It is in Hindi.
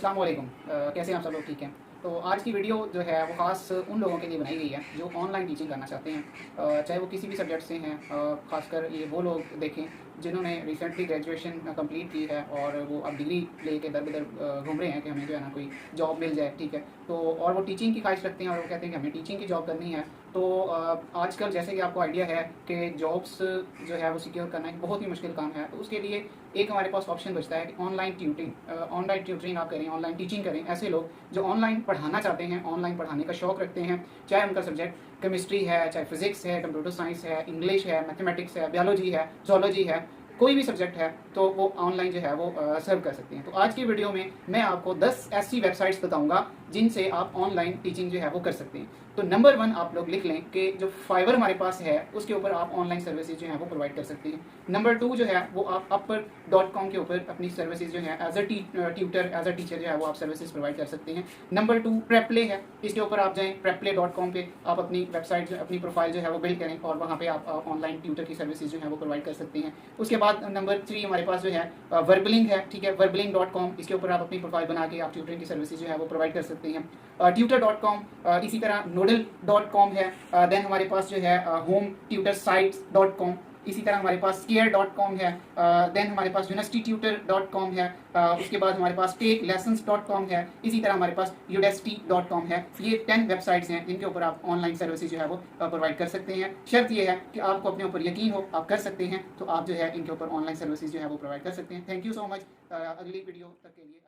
अस्सलाम वालेकुम। कैसे हैं आप सब लोग? ठीक हैं। तो आज की वीडियो जो है वो ख़ास उन लोगों के लिए बनाई गई है जो ऑनलाइन टीचिंग करना चाहते हैं, चाहे वो किसी भी सब्जेक्ट से हैं। ख़ासकर ये वो लोग देखें जिन्होंने रिसेंटली ग्रेजुएशन कंप्लीट की है और वो अब डिग्री लेके दर बदर घूम रहे हैं कि हमें जो है ना कोई जॉब मिल जाए, ठीक है। तो और वो टीचिंग की ख्वाहिश रखते हैं और वो कहते हैं कि हमें टीचिंग की जॉब करनी है। तो आजकल जैसे कि आपको आइडिया है कि जॉब्स जो है वो सिक्योर करना एक बहुत ही मुश्किल काम है। तो उसके लिए एक हमारे पास ऑप्शन बचता है कि ऑनलाइन ट्यूटरिंग आप करें, ऑनलाइन टीचिंग करें। ऐसे लोग जो ऑनलाइन पढ़ाना चाहते हैं, ऑनलाइन पढ़ाने का शौक़ रखते हैं, चाहे उनका सब्जेक्ट केमिस्ट्री है, चाहे फिजिक्स है, कंप्यूटर साइंस है, इंग्लिश है, मैथमेटिक्स है, बायोलॉजी है, जोलॉजी है, कोई भी सब्जेक्ट है, तो वो ऑनलाइन जो है वो सर्व कर सकते हैं। तो आज की वीडियो में मैं आपको 10 ऐसी वेबसाइट्स बताऊंगा जिनसे आप ऑनलाइन टीचिंग जो है वो कर सकते हैं। तो नंबर 1 आप लोग लिख लें कि जो फाइवर हमारे पास है उसके ऊपर आप ऑनलाइन सर्विसेज जो है वो प्रोवाइड कर सकते हैं। नंबर 2 जो है वो आप upper.com के ऊपर अपनी सर्विसेज जो है as a tutor, as a teacher जो है वो आप सर्विसेज प्रोवाइड कर सकते हैं। नंबर 2 प्रेपले है, इसके ऊपर आप जाएँ, prepplay.com पे आप अपनी वेबसाइट अपनी प्रोफाइल जो है वो बिल्ड करें और वहाँ पे आप ऑनलाइन ट्यूटर की सर्विसेज जो है वो प्रोवाइड कर सकते हैं। उसके बाद नंबर 3 हमारे पास जो है वर्बलिंग है, ठीक है, verbling.com, इसके ऊपर आप अपनी प्रोफाइल बना के आप ट्यूटरिंग की सर्विसेज जो है वो प्रोवाइड कर सकते हैं। tutor.com, इसी तरह noodle.com है। देन हमारे पास जो है hometutorsites.com, इसी तरह हमारे पास scare.com है। देन हमारे पास universitytutor.com है। उसके बाद हमारे पास takelessons.com है। इसी तरह हमारे पास udacity.com है। ये 10 वेबसाइट्स हैं जिनके ऊपर आप ऑनलाइन सर्विसेज जो है वो प्रोवाइड कर सकते हैं। शर्त ये है कि आपको अपने ऊपर यकीन हो, आप कर सकते हैं, तो आप जो है इनके ऊपर ऑनलाइन सर्विसेज जो है वो प्रोवाइड कर सकते हैं। Thank you so much. अगली वीडियो तक के लिए